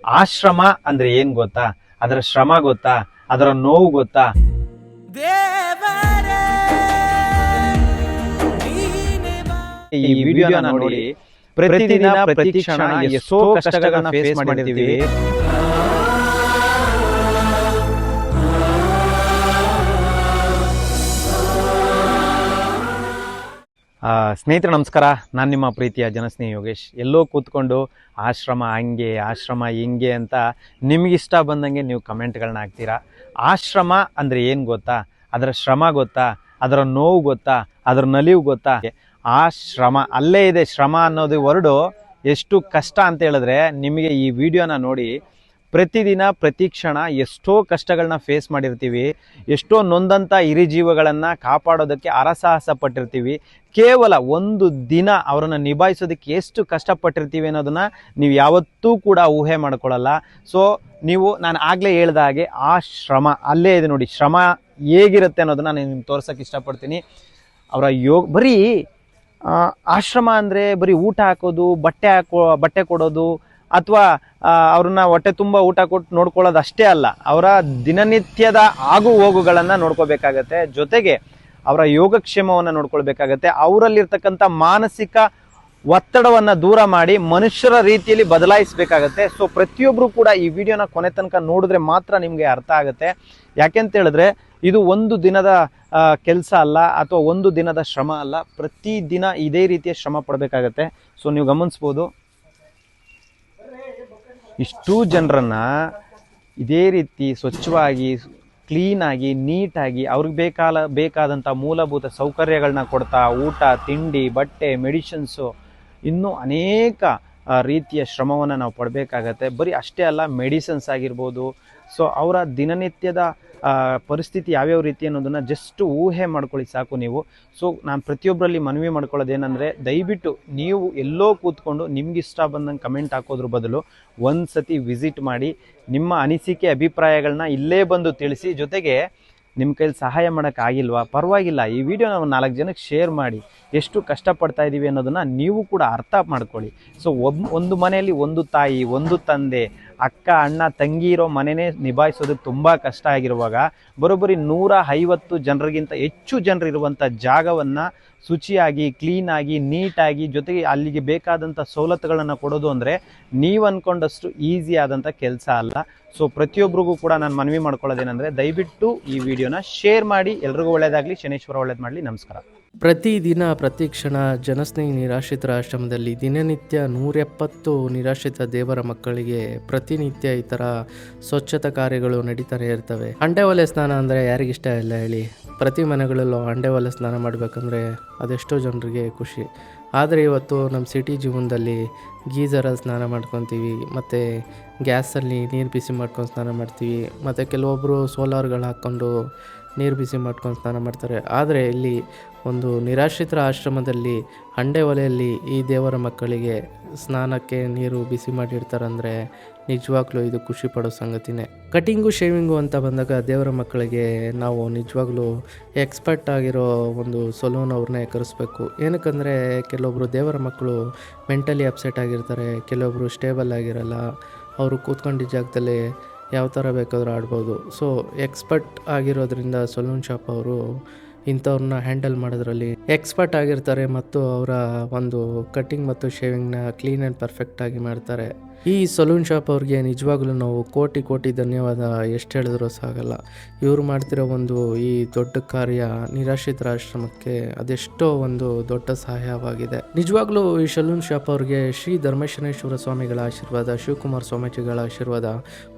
ಆಶ್ರಮ ಅಂದ್ರೆ ಏನ್ ಗೊತ್ತಾ? ಅದರ ಶ್ರಮ ಗೊತ್ತಾ? ಅದರ ನೋವು ಗೊತ್ತಾ? ಈ ವಿಡಿಯೋನ ನೋಡಿ ಪ್ರತಿದಿನ ಪ್ರತಿ ಕ್ಷಣ ಎಷ್ಟೋ ಕಷ್ಟಗಳನ್ನ ಫೇಸ್ ಮಾಡಿರ್ತೀವಿ. ಸ್ನೇಹಿತರೆ ನಮಸ್ಕಾರ, ನಾನು ನಿಮ್ಮ ಪ್ರೀತಿಯ ಜನಸ್ನೇಹಿ ಯೋಗೇಶ್. ಎಲ್ಲೋ ಕೂತ್ಕೊಂಡು ಆಶ್ರಮ ಹಂಗೆ ಆಶ್ರಮ ಹಿಂಗೆ ಅಂತ ನಿಮಗಿಷ್ಟ ಬಂದಂಗೆ ನೀವು ಕಮೆಂಟ್ಗಳನ್ನ ಹಾಕ್ತೀರಾ. ಆಶ್ರಮ ಅಂದರೆ ಏನು ಗೊತ್ತಾ? ಅದರ ಶ್ರಮ ಗೊತ್ತಾ? ಅದರ ನೋವು ಗೊತ್ತಾ? ಅದರ ನಲಿವು ಗೊತ್ತಾ? ಆಶ್ರಮ ಅಲ್ಲೇ ಇದೆ. ಶ್ರಮ ಅನ್ನೋದು ವರ್ಡು ಎಷ್ಟು ಕಷ್ಟ ಅಂತ ಹೇಳಿದ್ರೆ, ನಿಮಗೆ ಈ ವಿಡಿಯೋನ ನೋಡಿ ಪ್ರತಿದಿನ ಪ್ರತಿ ಕ್ಷಣ ಎಷ್ಟೋ ಕಷ್ಟಗಳನ್ನ ಫೇಸ್ ಮಾಡಿರ್ತೀವಿ. ಎಷ್ಟೋ ನೊಂದಂಥ ಹಿರಿಜೀವಗಳನ್ನು ಕಾಪಾಡೋದಕ್ಕೆ ಹರಸಾಹಸ ಪಟ್ಟಿರ್ತೀವಿ. ಕೇವಲ ಒಂದು ದಿನ ಅವರನ್ನು ನಿಭಾಯಿಸೋದಕ್ಕೆ ಎಷ್ಟು ಕಷ್ಟಪಟ್ಟಿರ್ತೀವಿ ಅನ್ನೋದನ್ನು ನೀವು ಯಾವತ್ತೂ ಕೂಡ ಊಹೆ ಮಾಡ್ಕೊಳ್ಳಲ್ಲ. ಸೊ ನಾನು ಆಗಲೇ ಹೇಳ್ದ ಹಾಗೆ ಆ ಶ್ರಮ ಅಲ್ಲೇ ಇದೆ ನೋಡಿ. ಶ್ರಮ ಹೇಗಿರುತ್ತೆ ಅನ್ನೋದನ್ನು ನಾನು ನಿಮ್ಗೆ ತೋರ್ಸೋಕ್ಕೆ ಇಷ್ಟಪಡ್ತೀನಿ. ಅವರ ಬರೀ ಆಶ್ರಮ ಅಂದರೆ ಬರೀ ಊಟ ಹಾಕೋದು, ಬಟ್ಟೆ ಕೊಡೋದು, ಅಥವಾ ಅವ್ರನ್ನ ಹೊಟ್ಟೆ ತುಂಬ ಊಟ ಕೊಟ್ಟು ನೋಡ್ಕೊಳ್ಳೋದು ಅಷ್ಟೇ ಅಲ್ಲ. ಅವರ ದಿನನಿತ್ಯದ ಆಗು ಹೋಗುಗಳನ್ನು ನೋಡ್ಕೋಬೇಕಾಗತ್ತೆ. ಜೊತೆಗೆ ಅವರ ಯೋಗಕ್ಷೇಮವನ್ನು ನೋಡ್ಕೊಳ್ಬೇಕಾಗತ್ತೆ. ಅವರಲ್ಲಿರ್ತಕ್ಕಂಥ ಮಾನಸಿಕ ಒತ್ತಡವನ್ನು ದೂರ ಮಾಡಿ ಮನುಷ್ಯರ ರೀತಿಯಲ್ಲಿ ಬದಲಾಯಿಸಬೇಕಾಗತ್ತೆ. ಸೊ ಪ್ರತಿಯೊಬ್ಬರು ಕೂಡ ಈ ವಿಡಿಯೋನ ಕೊನೆ ತನಕ ನೋಡಿದ್ರೆ ಮಾತ್ರ ನಿಮಗೆ ಅರ್ಥ ಆಗುತ್ತೆ. ಯಾಕೆಂತ ಹೇಳಿದ್ರೆ ಇದು ಒಂದು ದಿನದ ಕೆಲಸ ಅಲ್ಲ, ಅಥವಾ ಒಂದು ದಿನದ ಶ್ರಮ ಅಲ್ಲ. ಪ್ರತಿದಿನ ಇದೇ ರೀತಿಯ ಶ್ರಮ ಪಡಬೇಕಾಗತ್ತೆ. ಸೊ ನೀವು ಗಮನಿಸ್ಬೋದು, ಇಷ್ಟೂ ಜನರನ್ನ ಇದೇ ರೀತಿ ಸ್ವಚ್ಛವಾಗಿ, ಕ್ಲೀನಾಗಿ, ನೀಟಾಗಿ ಅವ್ರಿಗೆ ಬೇಕಾದಂಥ ಮೂಲಭೂತ ಸೌಕರ್ಯಗಳನ್ನ ಕೊಡ್ತಾ, ಊಟ, ತಿಂಡಿ, ಬಟ್ಟೆ, ಮೆಡಿಸಿನ್ಸು, ಇನ್ನೂ ಅನೇಕ ರೀತಿಯ ಶ್ರಮವನ್ನು ನಾವು ಪಡಬೇಕಾಗತ್ತೆ. ಬರೀ ಅಷ್ಟೇ ಅಲ್ಲ, ಮೆಡಿಸಿನ್ಸ್ ಆಗಿರ್ಬೋದು. ಸೊ ಅವರ ದಿನನಿತ್ಯದ ಪರಿಸ್ಥಿತಿ ಯಾವ್ಯಾವ ರೀತಿ ಅನ್ನೋದನ್ನು ಜಸ್ಟ್ ಊಹೆ ಮಾಡ್ಕೊಳ್ಳಿ ಸಾಕು ನೀವು. ಸೊ ನಾನು ಪ್ರತಿಯೊಬ್ಬರಲ್ಲಿ ಮನವಿ ಮಾಡ್ಕೊಳ್ಳೋದೇನೆಂದರೆ, ದಯವಿಟ್ಟು ನೀವು ಎಲ್ಲೋ ಕೂತ್ಕೊಂಡು ನಿಮ್ಗಿಷ್ಟ ಬಂದಂಗೆ ಕಮೆಂಟ್ ಹಾಕೋದ್ರ ಬದಲು ಒಂದು ಸತಿ ವಿಸಿಟ್ ಮಾಡಿ ನಿಮ್ಮ ಅನಿಸಿಕೆ ಅಭಿಪ್ರಾಯಗಳನ್ನ ಇಲ್ಲೇ ಬಂದು ತಿಳಿಸಿ. ಜೊತೆಗೆ ನಿಮ್ಮ ಕೈಲಿ ಸಹಾಯ ಮಾಡೋಕ್ಕಾಗಿಲ್ವಾ, ಪರವಾಗಿಲ್ಲ, ಈ ವಿಡಿಯೋನ 4 ಜನಕ್ಕೆ ಶೇರ್ ಮಾಡಿ. ಎಷ್ಟು ಕಷ್ಟಪಡ್ತಾ ಇದ್ದೀವಿ ಅನ್ನೋದನ್ನು ನೀವು ಕೂಡ ಅರ್ಥ ಮಾಡ್ಕೊಳ್ಳಿ. ಸೊ ಒಂದು ಮನೆಯಲ್ಲಿ ಒಂದು ತಾಯಿ, ಒಂದು ತಂದೆ, ಅಕ್ಕ, ಅಣ್ಣ, ತಂಗಿ ಇರೋ ಮನೆಯೇ ನಿಭಾಯಿಸೋದಕ್ಕೆ ತುಂಬ ಕಷ್ಟ ಆಗಿರುವಾಗ, ಬರೋಬ್ಬರಿ 150 ಜನರಿಗಿಂತ ಹೆಚ್ಚು ಜನರಿರುವಂಥ ಜಾಗವನ್ನು ಶುಚಿಯಾಗಿ, ಕ್ಲೀನಾಗಿ, ನೀಟಾಗಿ, ಜೊತೆಗೆ ಅಲ್ಲಿಗೆ ಬೇಕಾದಂಥ ಸವಲತ್ತುಗಳನ್ನು ಕೊಡೋದು ಅಂದರೆ ನೀವು ಅಂದ್ಕೊಂಡಷ್ಟು ಈಸಿ ಆದಂಥ ಕೆಲಸ ಅಲ್ಲ. ಸೊ ಪ್ರತಿಯೊಬ್ಬರಿಗೂ ಕೂಡ ನಾನು ಮನವಿ ಮಾಡ್ಕೊಳ್ಳೋದೇನೆಂದರೆ, ದಯವಿಟ್ಟು ಈ ವಿಡಿಯೋನ ಶೇರ್ ಮಾಡಿ. ಎಲ್ರಿಗೂ ಒಳ್ಳೆಯದಾಗಲಿ, ಶನೇಶ್ವರ ಒಳ್ಳೇದು ಮಾಡಲಿ. ನಮಸ್ಕಾರ. ಪ್ರತಿದಿನ ಪ್ರತಿ ಕ್ಷಣ ಜನಸ್ನೇಹಿ ನಿರಾಶ್ರಿತರ ಆಶ್ರಮದಲ್ಲಿ ದಿನನಿತ್ಯ 170 ನಿರಾಶ್ರಿತ ದೇವರ ಮಕ್ಕಳಿಗೆ ಪ್ರತಿನಿತ್ಯ ಈ ಥರ ಸ್ವಚ್ಛತಾ ಕಾರ್ಯಗಳು ನಡೀತಾನೆ ಇರ್ತವೆ. ಹಂಡೆ ಒಲೆ ಸ್ನಾನ ಅಂದರೆ ಯಾರಿಗಿಷ್ಟ ಇಲ್ಲ ಹೇಳಿ? ಪ್ರತಿ ಮನೆಗಳಲ್ಲೂ ಹಂಡೆ ಒಲೆ ಸ್ನಾನ ಮಾಡಬೇಕಂದ್ರೆ ಅದೆಷ್ಟೋ ಜನರಿಗೆ ಖುಷಿ. ಆದರೆ ಇವತ್ತು ನಮ್ಮ ಸಿಟಿ ಜೀವನದಲ್ಲಿ ಗೀಝರಲ್ಲಿ ಸ್ನಾನ ಮಾಡ್ಕೊತೀವಿ, ಮತ್ತು ಗ್ಯಾಸಲ್ಲಿ ನೀರು ಬಿಸಿ ಮಾಡ್ಕೊಂಡು ಸ್ನಾನ ಮಾಡ್ತೀವಿ, ಮತ್ತು ಕೆಲವೊಬ್ಬರು ಸೋಲಾರ್ಗಳು ಹಾಕ್ಕೊಂಡು ನೀರು ಬಿಸಿ ಮಾಡ್ಕೊಂಡು ಸ್ನಾನ ಮಾಡ್ತಾರೆ. ಆದರೆ ಇಲ್ಲಿ ಒಂದು ನಿರಾಶ್ರಿತರ ಆಶ್ರಮದಲ್ಲಿ ಹಂಡೆ ಒಲೆಯಲ್ಲಿ ಈ ದೇವರ ಮಕ್ಕಳಿಗೆ ಸ್ನಾನಕ್ಕೆ ನೀರು ಬಿಸಿ ಮಾಡಿರ್ತಾರಂದರೆ ನಿಜವಾಗ್ಲೂ ಇದು ಖುಷಿ ಪಡೋ ಸಂಗತಿನೇ. ಕಟಿಂಗು, ಶೇವಿಂಗು ಅಂತ ಬಂದಾಗ ದೇವರ ಮಕ್ಕಳಿಗೆ ನಾವು ನಿಜವಾಗ್ಲೂ ಎಕ್ಸ್ಪರ್ಟ್ ಆಗಿರೋ ಒಂದು ಸಲೂನ್ ಅವ್ರನ್ನೇ ಕರೆಸ್ಬೇಕು. ಏನಕ್ಕಂದರೆ ಕೆಲವೊಬ್ಬರು ದೇವರ ಮಕ್ಕಳು ಮೆಂಟಲಿ ಅಪ್ಸೆಟ್ ಆಗಿರ್ತಾರೆ, ಕೆಲವೊಬ್ಬರು ಸ್ಟೇಬಲ್ ಆಗಿರಲ್ಲ. ಅವರು ಕೂತ್ಕೊಂಡಿದ್ದ ಜಾಗದಲ್ಲಿ ಯಾವ ಥರ ಬೇಕಾದರೂ ಆಡ್ಬೋದು. ಸೊ ಎಕ್ಸ್ಪರ್ಟ್ ಆಗಿರೋದ್ರಿಂದ ಸಲೂನ್ ಶಾಪ್ ಅವರು ಇಂಥವ್ರನ್ನ ಹ್ಯಾಂಡಲ್ ಮಾಡೋದ್ರಲ್ಲಿ ಎಕ್ಸ್ಪರ್ಟ್ ಆಗಿರ್ತಾರೆ, ಮತ್ತು ಅವರ ಒಂದು ಕಟ್ಟಿಂಗ್ ಮತ್ತು ಶೇವಿಂಗ್ನ ಕ್ಲೀನ್ ಆ್ಯಂಡ್ ಪರ್ಫೆಕ್ಟಾಗಿ ಮಾಡ್ತಾರೆ. ಈ ಸಲೂನ್ ಶಾಪ್ ಅವ್ರಿಗೆ ನಿಜವಾಗ್ಲೂ ನಾವು ಕೋಟಿ ಧನ್ಯವಾದ ಎಷ್ಟು ಹೇಳಿದ್ರೂ ಸಾಗಲ್ಲ. ಇವರು ಮಾಡ್ತಿರೋ ಒಂದು ಈ ದೊಡ್ಡ ಕಾರ್ಯ ನಿರಾಶ್ರಿತರ ಆಶ್ರಮಕ್ಕೆ ಅದೆಷ್ಟೋ ಒಂದು ದೊಡ್ಡ ಸಹಾಯವಾಗಿದೆ. ನಿಜವಾಗ್ಲೂ ಈ ಸಲೂನ್ ಶಾಪ್ ಅವ್ರಿಗೆ ಶ್ರೀ ಧರ್ಮೇಶ್ವರೇಶ್ವರ ಸ್ವಾಮಿಗಳ ಆಶೀರ್ವಾದ, ಶಿವಕುಮಾರ ಸ್ವಾಮೀಜಿಗಳ ಆಶೀರ್ವಾದ,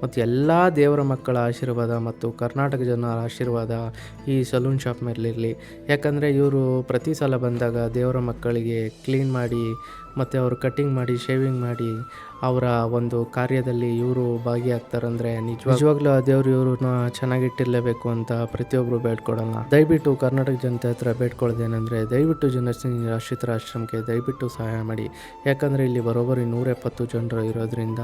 ಮತ್ತು ಎಲ್ಲ ದೇವರ ಮಕ್ಕಳ ಆಶೀರ್ವಾದ, ಮತ್ತು ಕರ್ನಾಟಕ ಜನರ ಆಶೀರ್ವಾದ ಈ ಸಲೂನ್ ಶಾಪ್ ಮೇಲಿರಲಿ. ಯಾಕಂದರೆ ಇವರು ಪ್ರತಿ ಸಲ ಬಂದಾಗ ದೇವರ ಮಕ್ಕಳಿಗೆ ಕ್ಲೀನ್ ಮಾಡಿ, ಮತ್ತು ಅವರು ಕಟ್ಟಿಂಗ್ ಮಾಡಿ, ಶೇವಿಂಗ್ ಮಾಡಿ ಅವರ ಒಂದು ಕಾರ್ಯದಲ್ಲಿ ಇವರು ಭಾಗಿಯಾಗ್ತಾರಂದರೆ ನಿಜವಾಗ್ಲೂ ಆ ದೇವರು ಇವ್ರನ್ನ ಚೆನ್ನಾಗಿಟ್ಟಿರಲೇಬೇಕು ಅಂತ ಪ್ರತಿಯೊಬ್ಬರು ಬೇಡ್ಕೊಡೋಣ. ದಯವಿಟ್ಟು ಕರ್ನಾಟಕ ಜನತೆ ಹತ್ರ ಬೇಡ್ಕೊಳ್ಳೋದೇನೆಂದರೆ, ದಯವಿಟ್ಟು ಜನಸ್ನೇಹಿ ನಿರಾಶ್ರಿತರ ಆಶ್ರಮಕ್ಕೆ ದಯವಿಟ್ಟು ಸಹಾಯ ಮಾಡಿ. ಯಾಕಂದರೆ ಇಲ್ಲಿ ಬರೋಬ್ಬರಿ 170 ಜನರು ಇರೋದ್ರಿಂದ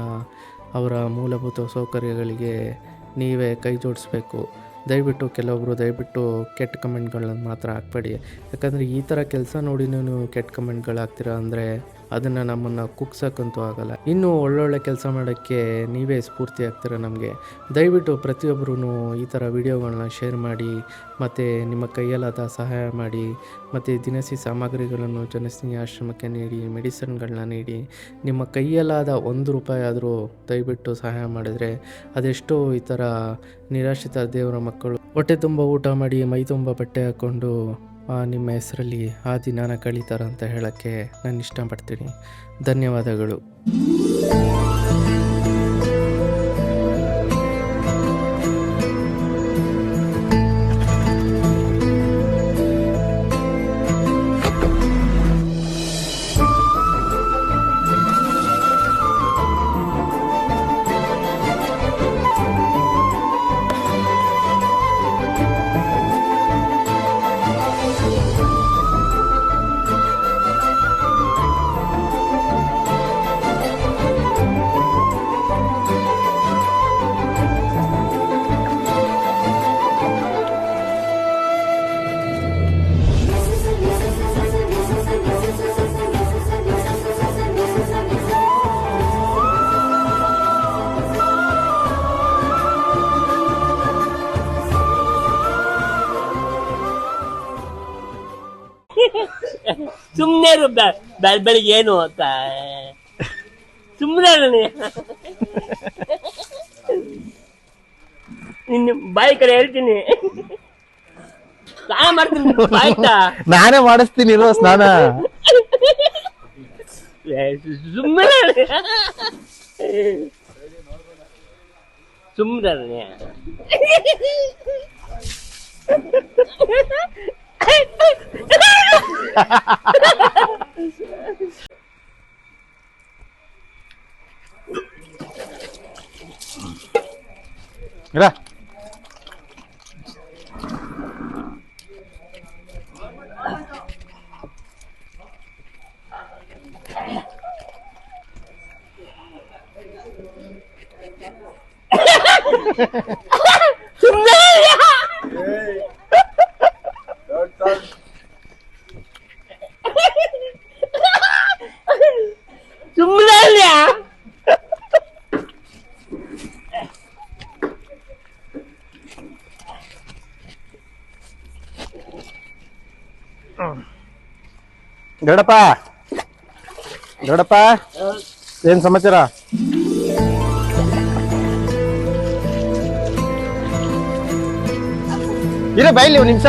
ಅವರ ಮೂಲಭೂತ ಸೌಕರ್ಯಗಳಿಗೆ ನೀವೇ ಕೈ ಜೋಡಿಸ್ಬೇಕು. ದಯವಿಟ್ಟು ಕೆಟ್ಟ ಕಮೆಂಟ್ಗಳನ್ನು ಮಾತ್ರ ಹಾಕ್ಬೇಡಿ. ಯಾಕಂದರೆ ಈ ಥರ ಕೆಲಸ ನೋಡಿ ನೀವು ಕೆಟ್ಟ ಕಮೆಂಟ್ಗಳು ಹಾಕ್ತೀರಾ ಅಂದರೆ ಅದನ್ನು ನಮ್ಮನ್ನು ಕುಗ್ಸೋಕ್ಕಂತೂ ಆಗಲ್ಲ. ಇನ್ನೂ ಒಳ್ಳೊಳ್ಳೆ ಕೆಲಸ ಮಾಡೋಕ್ಕೆ ನೀವೇ ಸ್ಫೂರ್ತಿ ಆಗ್ತೀರ ನಮಗೆ. ದಯವಿಟ್ಟು ಪ್ರತಿಯೊಬ್ಬರೂ ಈ ಥರ ವಿಡಿಯೋಗಳನ್ನ ಶೇರ್ ಮಾಡಿ, ಮತ್ತು ನಿಮ್ಮ ಕೈಯಲ್ಲಾದ ಸಹಾಯ ಮಾಡಿ, ಮತ್ತು ದಿನಸಿ ಸಾಮಗ್ರಿಗಳನ್ನು ಜನಸ್ನೇಹಿ ಆಶ್ರಮಕ್ಕೆ ನೀಡಿ, ಮೆಡಿಸಿನ್ಗಳನ್ನ ನೀಡಿ. ನಿಮ್ಮ ಕೈಯಲ್ಲಾದ ₹1 ಆದರೂ ದಯವಿಟ್ಟು ಸಹಾಯ ಮಾಡಿದರೆ ಅದೆಷ್ಟೋ ಈ ಥರ ನಿರಾಶ್ರಿತ ದೇವರ ಮಕ್ಕಳು ಹೊಟ್ಟೆ ತುಂಬ ಊಟ ಮಾಡಿ, ಮೈ ತುಂಬ ಬಟ್ಟೆ ಹಾಕ್ಕೊಂಡು ನಿಮ್ಮ ಹೆಸರಲ್ಲಿ ಆ ದಿನಾನ ಕಳೀತಾರ ಅಂತ ಹೇಳೋಕ್ಕೆ ನಾನು ಇಷ್ಟಪಡ್ತೀನಿ. ಧನ್ಯವಾದಗಳು. ಸುಮ್ಮನೆ ಬೆಳಿಗ್ಗೆ ಏನು ಅಂತ ಸುಮ್ಮನೆ ನಿನ್ನ ಬಾಯಿ ಕಡೆ ಹೇಳ್ತೀನಿ, ಸ್ನಾನ ಮಾಡ್ತೀನಿ ಆಯ್ತಾ? ನಾನೇ ಮಾಡಿಸ್ತೀನಿ ಇರೋ ಸ್ನಾನ. ಸುಮ್ಮನೆ ಸುಮ್ಮನೆ ಇರ ಗೌಡಪ್ಪ, ಗೌಡಪ್ಪ, ಏನ್ ಸಮಾಚಾರ? ಇರೇ ಬೈಲಿ ಒಂದ್ ನಿಮಿಷ.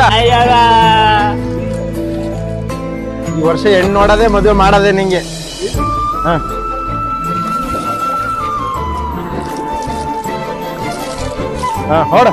ಈ ವರ್ಷ ಹೆಣ್ಣು ನೋಡೋದೇ ಮದುವೆ ಮಾಡೋದೇ ನಿಂಗೆ. ಹ ಹೊಡ